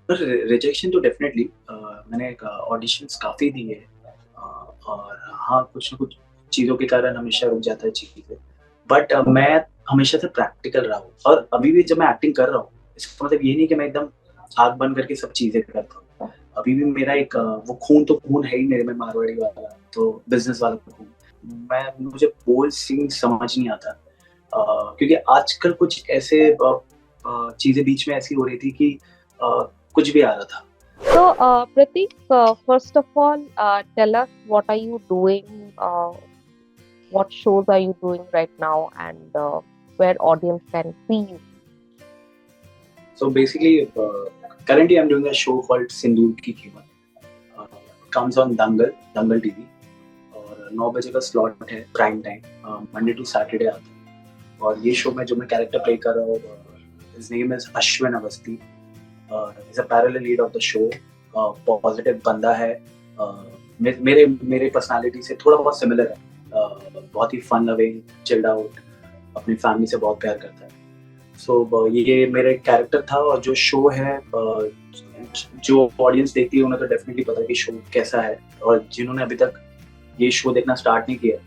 पर रिजेक्शन तो डेफ़िनेटली मैंने ऑडिशंस काफ़ी दिए और हाँ, कुछ न कुछ चीज़ों के कारण हमेशा रुक जाता है चीज़ें। बट मैं हमेशा से प्रैक्टिकल रहा हूँ और अभी भी जब मैं एक्टिंग कर रहा हूँ, इसका मतलब ये नहीं कि मैं एकदम आँख बंद करके सब चीज़ें करता हूँ। अभी भी मेरा एक वो खून तो खून है ही मेरे में मारवाड़ी वाला, तो बिज़नेस वाला खून। मुझे बोल्ड सीन समझ नहीं आता क्योंकि आजकल कुछ ऐसे चीज़ें बीच में ऐसी हो रही थी कि अ, कुछ भी आ रहा था। So, Pratik, first of all, tell us what are you doing, what shows are you doing right now, and where audience can see you. So basically, currently I'm doing a show called सिंदूर की कीमत. Comes on Dangal TV और 9 बजे का slot है prime time Monday to Saturday आता है और ये शो में जो मैं कैरेक्टर प्ले कर रहा हूँ his name is Ashwin Awasthi is a parallel lead of the show positive बंदा है मेरे मेरे पर्सनालिटी से थोड़ा बहुत सिमिलर है बहुत ही फन लविंग चिल्ड आउट अपनी फैमिली से बहुत प्यार करता है ये मेरा एक कैरेक्टर था और जो शो है जो ऑडियंस देखती है उन्हें तो डेफिनेटली पता है कि शो कैसा है और जिन्होंने अभी तक ये शो देखना स्टार्ट नहीं किया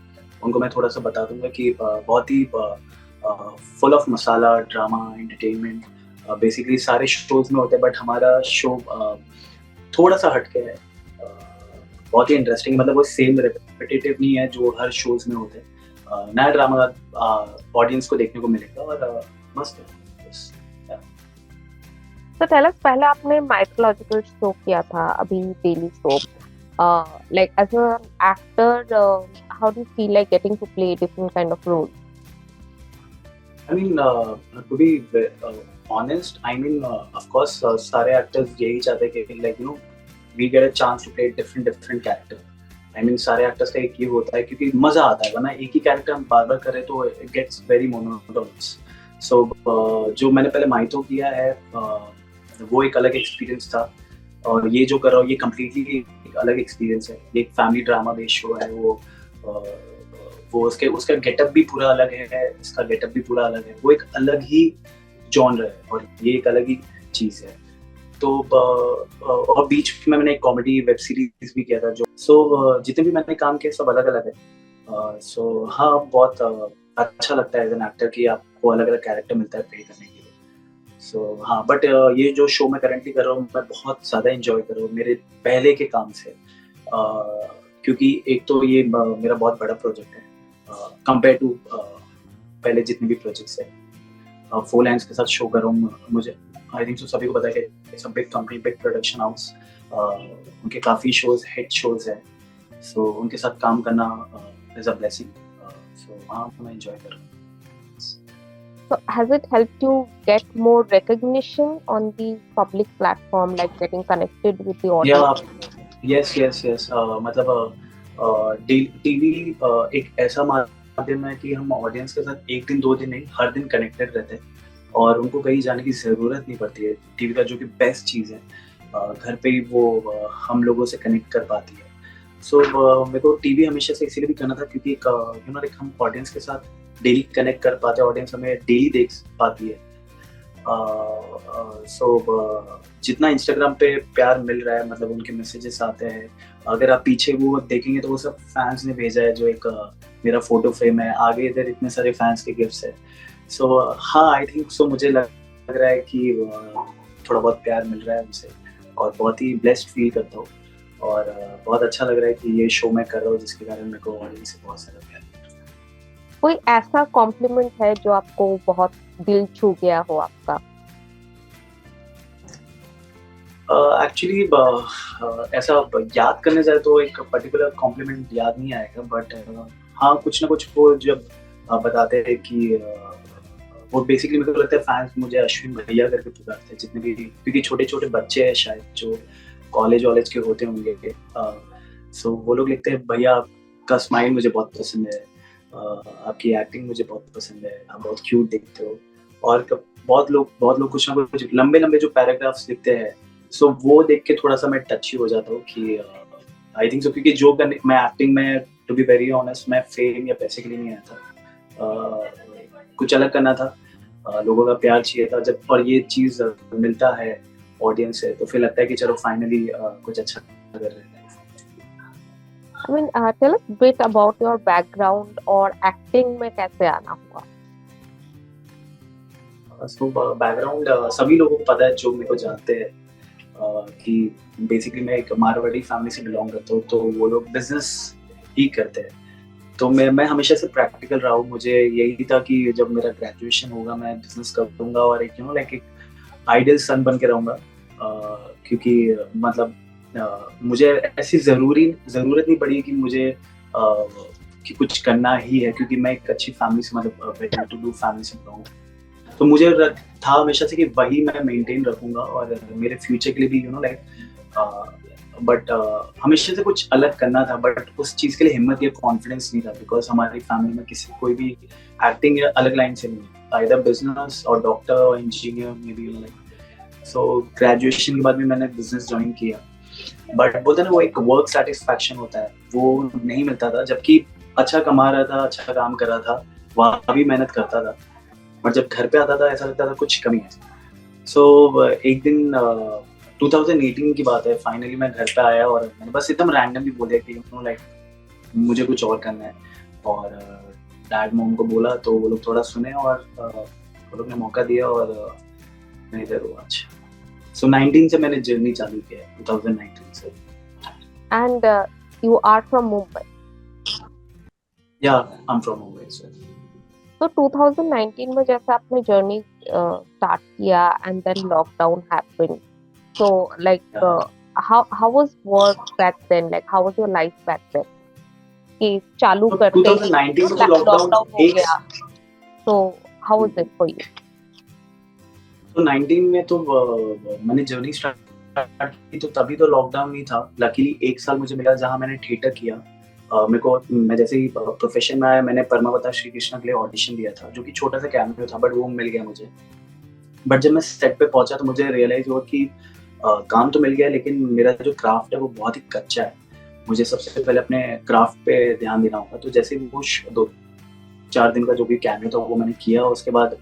उनको मैं थोड़ा सा बता दूंगा कि बहुत ही full of masala drama entertainment basically सारे शोज में होते हैं बट हमारा शो थोड़ा सा हटके है बहुत ही इंटरेस्टिंग मतलब वो सेम रिपीटेटिव नहीं है जो हर शोज में होते हैं नया ड्रामा ऑडियंस को देखने को मिलेगा और मस्त है बस, yeah. So, tell us, पहले आपने mythological show किया था, अभी daily soap. Like as an actor, how do you feel like getting to play different kind of roles? I mean, to be honest, I mean, of course, सारे actors यही चाहते हैं कि like you know we get a chance to play different character. I mean, सारे actors का एक ये होता है क्योंकि मजा आता है वरना एक ही character हम बार बार करें तो it gets very monotonous. So जो मैंने पहले माइथो किया है वो एक अलग एक्सपीरियंस था और ये जो कर रहा हूँ ये कम्प्लीटली एक अलग एक्सपीरियंस है ये एक फैमिली ड्रामा बेस्ड शो है वो उसके उसका गेटअप भी पूरा अलग है इसका गेटअप भी पूरा अलग है वो एक अलग ही जॉनर है और ये एक अलग ही चीज है तो और बीच में मैंने एक कॉमेडी वेब सीरीज भी किया था जो जितने भी मैंने काम किए सब अलग अलग है हाँ बहुत अच्छा लगता है एज एन एक्टर कि आपको अलग अलग कैरेक्टर मिलता है प्ले करने के लिए हाँ बट ये जो शो मैं करंटली कर रहा हूँ मैं बहुत ज़्यादा इंजॉय कर रहा हूँ मेरे पहले के काम से क्योंकि एक तो ये मेरा बहुत बड़ा प्रोजेक्ट है कंपेयर टू पहले जितने भी प्रोजेक्ट्स है फोर लाइन्स के साथ शो कर रहा हूँ मुझे आई थिंक सभी को पता है कि सब big company big production house उनके काफ़ी शोज हिट शोज है उनके साथ काम करना इज़ अ ब्लेसिंग हाँ मैं इंजॉय कर रहा हूँ So, has it helped you get more recognition on the public platform, like getting connected with the या audience? यस यस यस मतलब टीवी एक ऐसा माध्यम है कि हम ऑडियंस के साथ एक दिन दो दिन नहीं हर दिन कनेक्टेड रहते हैं और उनको कहीं जाने की ज़रूरत नहीं पड़ती है टीवी का जो कि बेस्ट चीज़ है घर पे ही वो हम लोगों से कनेक्ट कर पाती है मेरे को टीवी हमेशा से इसीलिए भी करना था क्योंकि यू नो लाइक हम ऑडियंस के साथ डेली कनेक्ट कर पाते हैं ऑडियंस हमें डेली देख पाती है जितना इंस्टाग्राम पे प्यार मिल रहा है मतलब उनके मैसेजेस आते हैं अगर आप पीछे वो देखेंगे तो वो सब फैंस ने भेजा है जो एक मेरा फोटो फ्रेम है आगे इधर इतने सारे फैंस के गिफ्ट्स है हाँ आई थिंक सो मुझे लग रहा है कि थोड़ा बहुत प्यार मिल रहा है उनसे और बहुत ही ब्लेस्ड फील करता हूँ और बहुत अच्छा लग रहा है कि ये शो मैं कर रहा हूँ जिसके कारण मेरे को ऑडियंस से बहुत सारा प्यार मिल रहा है कोई ऐसा कॉम्प्लीमेंट है जो आपको बहुत दिल छू गया हो आपका? एक्चुअली ऐसा याद करने जाए तो एक पर्टिकुलर कॉम्प्लीमेंट याद नहीं आएगा बट हाँ कुछ ना कुछ वो जब बताते हैं कि वो बेसिकली मेरे को लगता है फैंस मुझे अश्विन भैया करके पुकारते हैं जितने भी क्योंकि छोटे छोटे बच्चे हैं शायद जो कॉलेज वॉलेज के होते होंगे वो लोग लिखते हैं भैया आपका स्माइल मुझे बहुत पसंद है आपकी एक्टिंग मुझे बहुत पसंद है आप बहुत क्यूट दिखते हो और बहुत लोग कुछ ना कुछ लंबे लंबे जो पैराग्राफ्स लिखते हैं वो देख के थोड़ा सा मैं टच ही हो जाता हूँ कि आई थिंक सो क्योंकि जो मैं एक्टिंग में टू बी वेरी ऑनेस्ट मैं फेम या पैसे के लिए नहीं आया था कुछ अलग करना था लोगों का प्यार चाहिए था जब और ये चीज़ मिलता है ऑडियंस है, तो फिर लगता है कि चलो फाइनली कुछ अच्छा कर रहे हैं। I mean, tell us bit about your background और एक्टिंग में कैसे आना हुआ? सो बैकग्राउंड सभी लोगों को पता है जो मेरे को जानते हैं, कि बेसिकली मैं एक मारवाड़ी फैमिली से बिलोंग करता हूँ, तो वो लोग बिजनेस ही करते हैं। तो मैं हमेशा से प्रैक्टिकल रहा हूँ। मुझे यही था कि जब मेरा ग्रेजुएशन होगा मैं बिजनेस करूँगा और एक लाइक एक आइडियल सन बन के रहूँगा, क्योंकि मतलब मुझे ऐसी ज़रूरत नहीं पड़ी कि मुझे कि कुछ करना ही है, क्योंकि मैं एक अच्छी फैमिली से मतलब वेल टू डू फैमिली से बिलोंग। तो मुझे था हमेशा से कि वही मैं मेंटेन रखूंगा और मेरे फ्यूचर के लिए भी लाइक बट हमेशा से कुछ अलग करना था, बट उस चीज़ के लिए हिम्मत या कॉन्फिडेंस नहीं था, बिकॉज हमारी फैमिली में किसी कोई भी एक्टिंग या अलग लाइन से नहीं है, आइदर बिजनेस और डॉक्टर और इंजीनियर में भी लाइक। सो ग्रेजुएशन के बाद भी मैंने बिजनेस ज्वाइन किया, बट बोलते ना वो एक वर्क सेटिस्फैक्शन होता है, वो नहीं मिलता था। जबकि अच्छा कमा रहा था, अच्छा काम कर रहा था, वहाँ भी मेहनत करता था, और जब घर पे आता था ऐसा लगता था कुछ कमी है। सो एक दिन 2018 की बात है, फाइनली मैं घर पे आया और मैंने बस एकदम रैंडमली बोल दिया कि लाइक मुझे कुछ और करना है। और डैड मॉम को बोला तो वो लोग थोड़ा सुने और वो लोग ने मौका दिया और मैं इधर हूँ आज। सो 19 से मैंने जर्नी चालू किया है, 2019 से। And you are from Mumbai. या I am from Mumbai sir. तो 2019 में जैसे आपने जर्नी स्टार्ट किया and then lockdown happened, so like how was work back then, like how was your life back then कि चालू तो करते ही 2019 में तो लॉकडाउन लॉकडाउन हो गया, so how was it for you? तो 19 में तो मैंने जर्नी स्टार्ट की, तो तभी तो लॉकडाउन नहीं था। लकीली एक साल मुझे मिला जहाँ मैंने थिएटर किया। मैं जैसे ही प्रोफेशन में आया, मैंने परमावता श्री कृष्णा के लिए ऑडिशन दिया था, जो कि छोटा सा कैमियो था, बट वो मिल गया मुझे। बट जब मैं सेट पे पहुंचा तो मुझे रियलाइज हुआ कि काम तो मिल गया, लेकिन मेरा जो क्राफ्ट है वो बहुत ही कच्चा है। मुझे सबसे पहले अपने क्राफ्ट पे ध्यान देना होगा। तो जैसे वो 2-4 दिन का जो भी कैमियो था वो मैंने किया, उसके बाद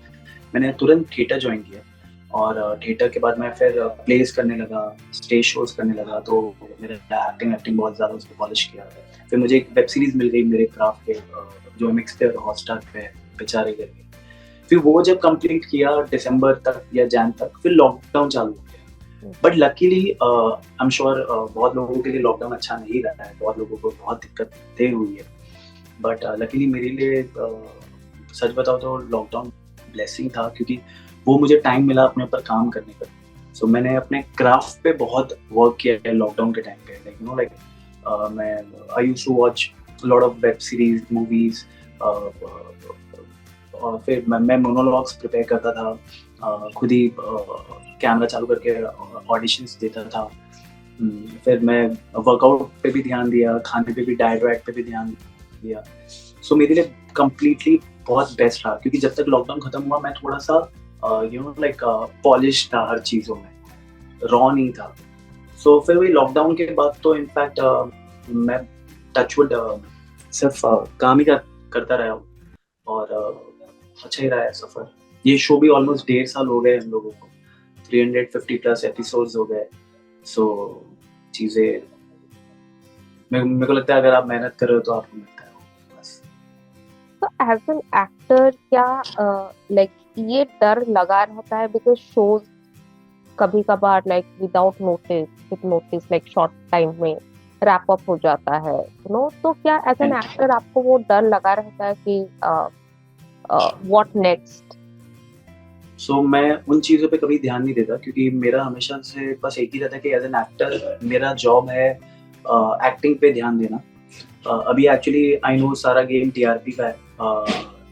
मैंने तुरंत थिएटर ज्वाइन किया। और थिएटर के बाद मैं फिर प्लेस करने लगा, स्टेज शोज करने लगा, तो मेरा एक्टिंग बहुत ज़्यादा उसको पॉलिश किया। फिर मुझे एक वेब सीरीज मिल गई मेरे क्राफ्ट पे, जो एमएक्स पे और हॉटस्टार पे बेचारे करके। फिर वो जब कंप्लीट किया दिसंबर तक या जैन तक, फिर लॉकडाउन चालू हो गया। But luckily I am sure बहुत लोगों के लिए लॉकडाउन अच्छा नहीं रहा है, बहुत लोगों को बहुत दिक्कतें हुई है। बट लकीली मेरे लिए सच बताओ तो लॉकडाउन ब्लेसिंग था, क्योंकि वो मुझे टाइम मिला अपने ऊपर काम करने का। सो मैंने अपने क्राफ्ट पे बहुत वर्क किया है लॉकडाउन के टाइम पे। लाइक मैं I used to watch lot of web series, movies, और फिर मैं मोनोलॉग्स प्रिपेयर करता था, खुद ही कैमरा चालू करके ऑडिशंस देता था। फिर मैं वर्कआउट पे भी ध्यान दिया, खाने पे भी, डाइट वाइट पे भी ध्यान दिया। सो मेरे लिए कम्प्लीटली बहुत बेस्ट रहा, क्योंकि जब तक लॉकडाउन खत्म हुआ मैं थोड़ा सा लाइक पॉलिश था हर चीज़ों में, रॉ नहीं था। सो फिर वही लॉकडाउन के बाद तो इनफैक्ट मैं टचवुड सिर्फ काम ही करता रहा हूँ, और अच्छा ही रहा है सफ़र। ये शो भी ऑलमोस्ट 1.5 साल हो गए हम लोगों को, 350 प्लस एपिसोड्स हो गए। सो चीज़ें मेरे को लगता है अगर आप मेहनत कर रहे हो तो आपको मिलता है वो, बस। तो एज एन एक्टर क्या लाइक ये डर लगा रहता है बिकॉज शोज कभी कभार like without notice like short time में रैप अप हो जाता है, तो क्या एज एन एक्टर आपको वो डर लगा रहता है कि व्हाट नेक्स्ट? सो मैं उन चीज़ों पे कभी ध्यान नहीं देता, क्योंकि मेरा हमेशा से बस एक ही रहता है कि एज एन एक्टर मेरा जॉब है एक्टिंग पे ध्यान देना। अभी एक्चुअली आई नो सारा गेम टीआरपी का है।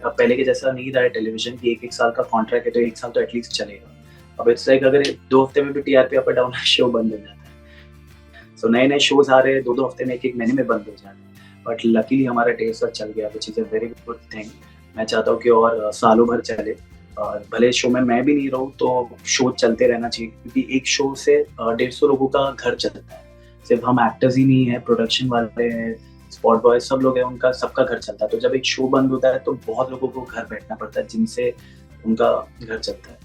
पहले के जैसा नहीं रहा है टेलीविजन की 1-1 साल का कॉन्ट्रैक्ट है, तो 1 साल तो एटलीस्ट चलेगा। अब इट्स लाइक अगर 2 हफ्ते में भी टीआरपी अप डाउन शो बंद हो जाता है। सो नए शोज आ रहे हैं, 2-2 हफ्ते में, 1-1 महीने में बंद हो जा रहे हैं। बट लकीली हमारा टेस्ट चल गया, which is a very good thing. मैं चाहता हूँ कि और सालों भर चले, और भले शो में मैं भी नहीं रहूँ तो शो चलते रहना चाहिए, क्योंकि एक शो से 150 लोगों का घर चलता है। सिर्फ हम एक्टर्स ही नहीं है, प्रोडक्शन वाले हैं, स्पॉट बॉय, सब लोग हैं, उनका सबका घर चलता है। तो जब एक शो बंद होता है तो बहुत लोगों को घर बैठना पड़ता है, जिनसे उनका घर चलता है।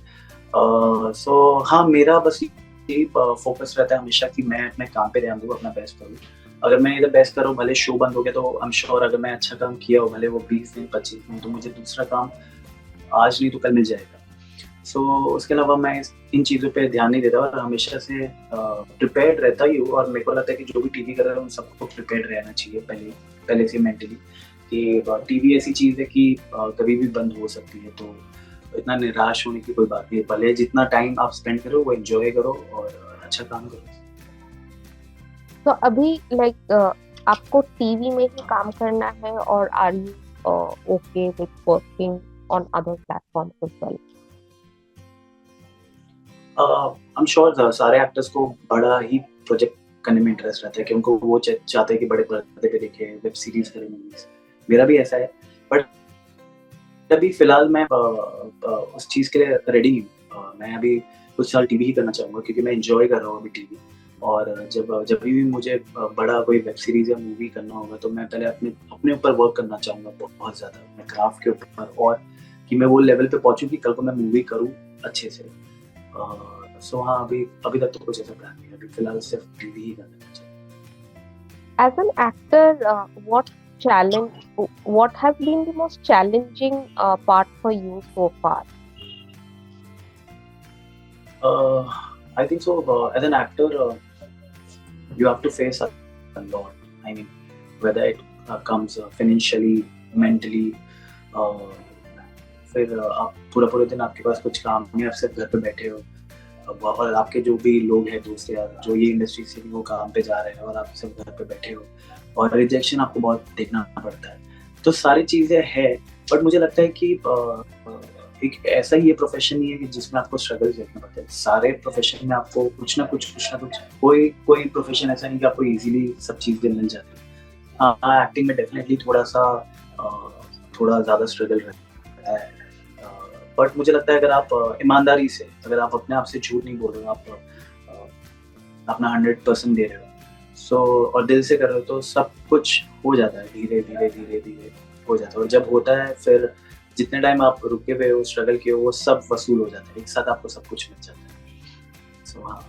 सो हाँ, मेरा बस यही फोकस रहता है हमेशा कि मैं अपने काम पे ध्यान दूँ, अपना बेस्ट करूँ। अगर मैं इधर बेस्ट कर रहा हूँ, भले शो बंद हो गया, तो आई एम श्योर अगर मैं अच्छा काम किया हो, भले वो 20 दिन, 25 दिन, तो मुझे दूसरा काम आज नहीं तो कल मिल जाएगा। सो उसके अलावा मैं इन चीज़ों पे ध्यान नहीं देता और हमेशा से प्रिपेयर्ड रहता ही हूँ, और मेरे को लगता है कि जो भी टीवी कर रहे हैं उन सबको प्रिपेयर्ड रहना चाहिए पहले से मेंटली, कि टीवी ऐसी चीज़ है कि कभी भी बंद हो सकती है, तो इतना निराश होने की कोई बात नहीं है। भले जितना टाइम आप स्पेंड करो वो एन्जॉय करो और अच्छा काम करो। तो अभी आपको टीवी में ही काम करना है, और are you okay with working on other platforms as well? I am sure सारे एक्टर्स को बड़ा ही प्रोजेक्ट करने में इंटरेस्ट रहता है, कि उनको वो चाहते हैं कि बड़े पर्दे पे दिखे, वेब सीरीज करें, मूवीज। मेरा भी ऐसा है, बट अभी फिलहाल मैं उस चीज़ के लिए रेडी हूँ। मैं अभी कुछ साल टीवी ही करना चाहूँगा, क्योंकि मैं एंजॉय कर रहा हूँ अभी टीवी। और जब भी मुझे बड़ा कोई वेब सीरीज या मूवी करना होगा, तो मैं पहले अपने अपने ऊपर वर्क करना चाहूँगा बहुत ज़्यादा, अपने क्राफ्ट के ऊपर, और कि मैं वो लेवल पे पहुँचूँ कि कल को मैं मूवी करूँ अच्छे से। सो हाँ, अभी अभी तक तो कुछ ऐसा प्लान नहीं है, अभी फिलहाल सिर्फ टीवी ही करना चाहिए। As an actor, what has been the most challenging part for you so far? I think so. As an actor, you have to face a lot. I mean, whether it comes financially, mentally, फिर आप पूरा दिन आपके पास कुछ काम नहीं है, आप सिर्फ घर पे बैठे हो, और आपके जो भी लोग हैं, दोस्त यार, जो ये इंडस्ट्री से भी वो काम पे जा रहे हैं, और आप सब घर पे बैठे हो, और रिजेक्शन आपको बहुत देखना पड़ता है। तो सारी चीज़ें हैं, बट मुझे लगता है कि एक ऐसा ही ये प्रोफेशन नहीं है कि जिसमें आपको स्ट्रगल देखना पड़ता है। सारे प्रोफेशन में आपको कुछ ना कुछ कोई प्रोफेशन ऐसा नहीं कि आपको इजीली सब चीज़ें मिल जाती है। हाँ, एक्टिंग में डेफिनेटली थोड़ा ज़्यादा स्ट्रगल रहता है। बट मुझे लगता है अगर आप ईमानदारी से, अगर आप अपने आप से झूठ नहीं बोल रहे हो, आप अपना 100% दे रहे हो, सो और दिल से कर रहे हो, तो सब कुछ हो जाता है, धीरे-धीरे हो जाता है। और जब होता है, फिर जितने टाइम आप रुके हुए हो, स्ट्रगल किए हो, वो सब वसूल हो जाता है। एक साथ आपको सब कुछ मिल जाता है। सो हाँ।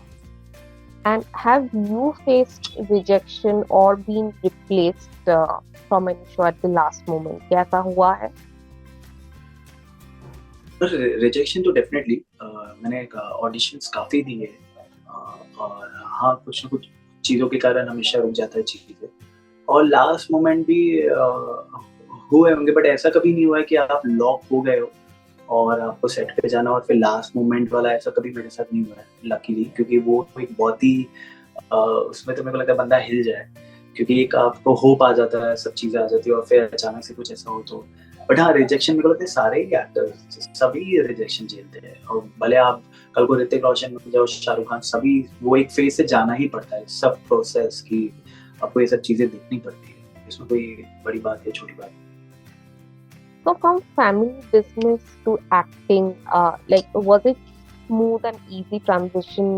And have you faced rejection or been replaced from any show at the last moment? क्या ऐसा हुआ है? रिजेक्शन तो डेफिनेटली मैंने ऑडिशंस काफ़ी दिए हैं, और हाँ, कुछ ना कुछ चीज़ों के कारण हमेशा रुक जाता है चीज़ें, और लास्ट मोमेंट भी हुए होंगे, बट ऐसा कभी नहीं हुआ है कि आप लॉक हो गए हो और आपको सेट पे जाना, और फिर लास्ट मोमेंट वाला ऐसा कभी मेरे साथ नहीं हुआ है, लकीली, क्योंकि वो एक बहुत ही उसमें तो मेरे को लगता है बंदा हिल जाए, क्योंकि एक आपको होप आ जाता है, सब चीज़ें आ जाती है, और फिर अचानक से कुछ ऐसा हो तो। बट हाँ, रिजेक्शन मेरे को लगता है सारे ही एक्टर्स सभी रिजेक्शन झेलते हैं, और भले आप कल को ऋतिक रोशन बन जाओ, शाहरुख खान, सभी वो एक फेज से जाना ही पड़ता है, सब प्रोसेस की आपको ये सब चीज़ें देखनी पड़ती है। इसमें कोई बड़ी बात है, छोटी बात है। So from family business to acting, was it smooth and easy transition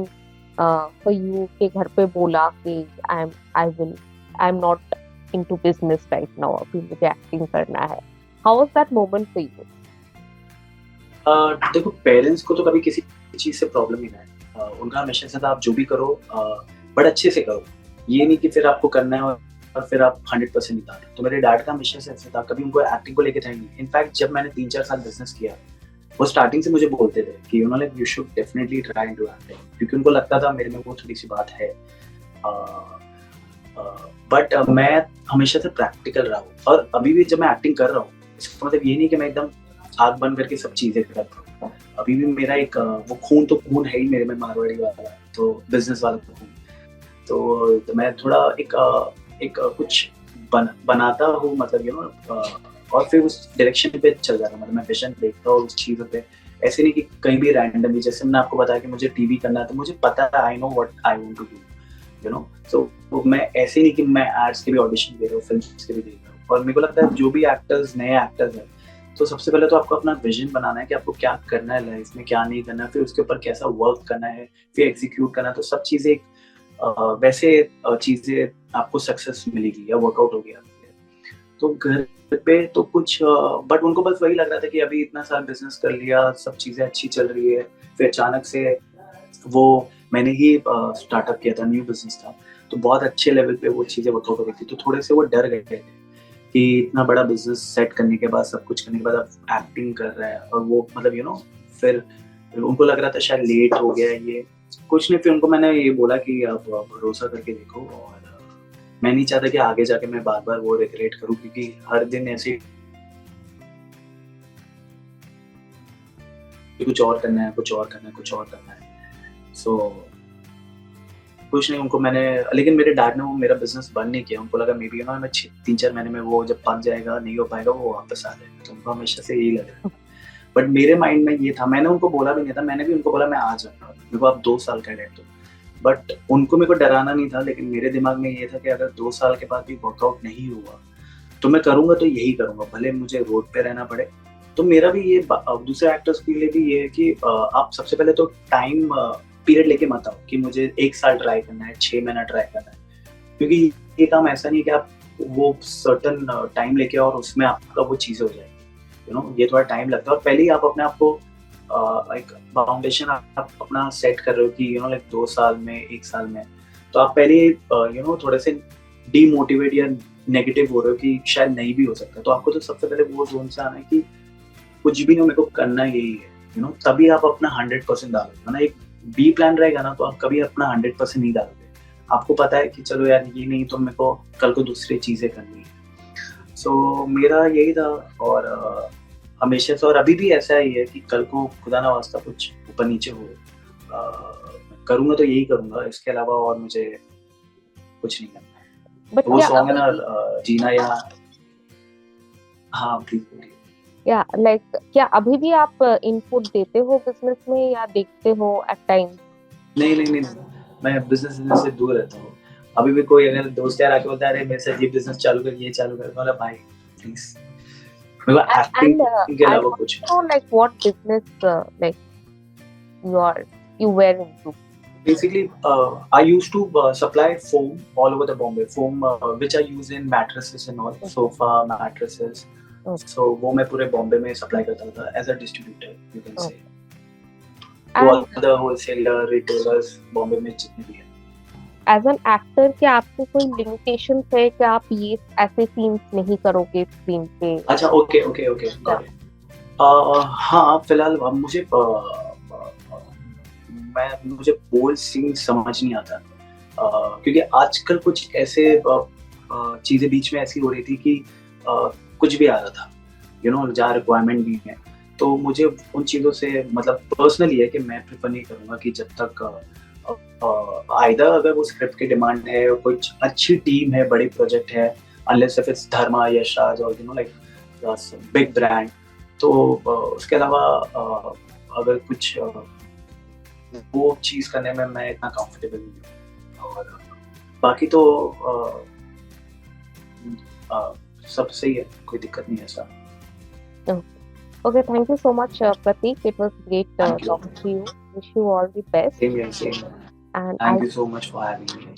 for you के घर पे बोला कि I'm not into business right now, अभी मुझे acting करना है? How was that moment for you? देखो, पेरेंट्स को तो कभी किसी चीज़ से प्रॉब्लम ही ना है। उनका हमेशा से था, आप जो भी करो बट अच्छे से करो। ये नहीं कि फिर आपको करना है और फिर आप 100% निकाल रहे हो। तो मेरे डैड का हमेशा से ऐसा था, कभी उनको एक्टिंग को लेके था ही नहीं। इनफैक्ट जब मैंने 3-4 साल बिज़नेस किया, वो स्टार्टिंग से मुझे बोलते थे कि you should definitely try to acting, क्योंकि उनको लगता था मेरे में वो थोड़ी-सी बात है। बट मैं हमेशा से प्रैक्टिकल रहा हूँ, और अभी भी जब मैं एक्टिंग कर रहा हूँ, इसका मतलब ये नहीं कि मैं एकदम आँख बंद करके सब चीज़ें कर रहा हूँ। अभी भी मेरा एक वो खून है ही मेरे में, मारवाड़ी वाला, तो बिज़नेस वाला खून। तो मैं थोड़ा एक कुछ बनाता हूँ, मतलब और फिर उस डायरेक्शन पे चल जाता हूँ, मतलब मैं विजन देखता हूँ उस चीज़ों पे। ऐसे नहीं कि कहीं भी रैंडमली, जैसे मैंने आपको बताया कि मुझे टीवी करना है, तो मुझे पता है, I know what I want to do, so मैं ऐसे नहीं कि मैं एड्स के भी ऑडिशन दे रहा हूँ, फिल्म्स के भी दे रहा हूँ। और मेरे को लगता है जो भी नए एक्टर्स हैं, तो सबसे पहले तो आपको अपना विजन बनाना है कि आपको क्या करना है लाइफ में, क्या नहीं करना है, फिर उसके ऊपर कैसा वर्क करना है, फिर एग्जीक्यूट करना है। तो सब चीज़ें वैसे चीज़ें आपको सक्सेस मिलेगी या वर्कआउट होगी आपके। तो घर पे तो कुछ बट उनको बस वही लग रहा था कि अभी इतना सारा बिज़नेस कर लिया, सब चीज़ें अच्छी चल रही है, फिर अचानक से वो मैंने ही स्टार्टअप किया था, न्यू बिजनेस था, तो बहुत अच्छे लेवल पे वो चीज़ें वर्कआउट हो गई थी, तो थोड़े से वो डर गए थे कि इतना बड़ा बिजनेस सेट करने के बाद, सब कुछ करने के बाद अब एक्टिंग कर रहा है, और वो मतलब फिर उनको लग रहा था शायद लेट हो गया है ये, कुछ नहीं। फिर उनको मैंने ये बोला कि आप भरोसा करके देखो, और मैं नहीं चाहता कि आगे जाके मैं बार-बार वो रिग्रेट करूँ, क्योंकि हर दिन ऐसे ही कुछ और करना है, कुछ और करना है, कुछ और करना है। सो कुछ नहीं, उनको मैंने, लेकिन मेरे डैड ने वो मेरा बिज़नेस बंद नहीं किया। उनको लगा मे बी मैं 3-4 महीने में वो जब पक जाएगा, नहीं हो पाएगा, वो वापस आ जाएगा। तो उनको हमेशा से यही लग रहा था। बट मेरे माइंड में ये था, मैंने उनको बोला भी नहीं था, मैंने भी उनको बोला मैं आ जाऊँगा, मेरे को आप 2 साल का टाइम दो। बट उनको मेरे को डराना नहीं था, लेकिन मेरे दिमाग में ये था कि अगर 2 साल के बाद भी वर्कआउट नहीं हुआ, तो मैं करूँगा तो यही करूँगा, भले मुझे रोड पे रहना पड़े। तो मेरा भी ये दूसरे एक्टर्स के लिए भी ये है कि आप सबसे पहले तो टाइम पीरियड लेके मत आओ कि मुझे 1 साल ट्राई करना है, 6 महीना ट्राई करना है। क्योंकि ये काम ऐसा नहीं है कि आप वो सर्टेन टाइम लेके आओ और उसमें आपका वो चीज़ें हो जाएगी। ये थोड़ा टाइम लगता है, और पहले ही आप अपने आप को एक फाउंडेशन आप अपना सेट कर रहे हो कि लाइक 2 साल में, 1 साल में। तो आप पहले थोड़े से डीमोटिवेट या नेगेटिव हो रहे हो कि शायद नहीं भी हो सकता। तो आपको तो सबसे पहले वो ज़ोन से आना है कि कुछ भी नहीं, मेरे को करना यही है, तभी आप अपना 100% डालोगे। वरना एक बी प्लान रहेगा ना, तो आप कभी अपना 100% नहीं डालोगे। आपको पता है कि चलो यार ये नहीं तो मेरे को कल को दूसरी चीज़ें करनी है। सो मेरा यही था, और हमेशा से, और अभी भी ऐसा ही है कि कल को खुदा ना वास्ता कुछ ऊपर-नीचे हो, करूँगा तो यही करूँगा, इसके अलावा और मुझे कुछ नहीं करना है। बट तो वो क्या सॉन्ग है अभी ना, भी जीना या, हाँ, प्लीज़ बोलिए। या लाइक क्या अभी भी आप इनपुट देते हो बिजनेस में या देखते हो एट टाइम्स? नहीं, नहीं, नहीं, नहीं, मैं बिज़नेस से दूर रहता हूँ। अभी भी कोई अगर दोस्त यार आके बोलता है, "अरे! मेरे साथ ये बिज़नेस चालू कर, ये चालू कर।" मैं बोला, "भाई, प्लीज़।" मेरे को एक्टिंग के I अलावा want कुछ to know like what business like you are you were into. basically, I used to supply foam all over the Bombay, foam which I use in mattresses and all, Okay. sofa, mattresses. Okay. So वो मैं पूरे बॉम्बे में supply करता था as a distributor, you can say. Okay. To all And the wholesaler, retailers Bombay में जितने भी हैं। एज एन एक्टर क्या आपको कोई लिमिटेशन है कि आप ये ऐसे सीन्स नहीं करोगे स्क्रीन पे? अच्छा, ओके, ओके, ओके, या गॉट इट। हाँ, फिलहाल मुझे मुझे बोल्ड सीन समझ नहीं आता, क्योंकि आजकल कुछ ऐसे चीज़ें बीच में ऐसी हो रही थी कि कुछ भी आ रहा था, जहाँ रिक्वायरमेंट भी है। तो मुझे उन चीज़ों से मतलब पर्सनली है कि मैं प्रेफ़र नहीं करूँगा कि जब तक आइदर अगर वो स्क्रिप्ट की डिमांड है, कुछ अच्छी टीम है, बड़ी प्रोजेक्ट है, अनलेस इफ इट्स धर्मा, यशराज और लाइक बिग ब्रांड। तो उसके अलावा अगर कुछ वो चीज़ करने में मैं इतना कंफर्टेबल नहीं हूँ, और बाकी तो सब सही है, कोई दिक्कत नहीं है ऐसा। okay, thank you so much, Pratik. It was great thank you. talking to you. Wish you all the best. Same here, same here. And thank I you so much for having me.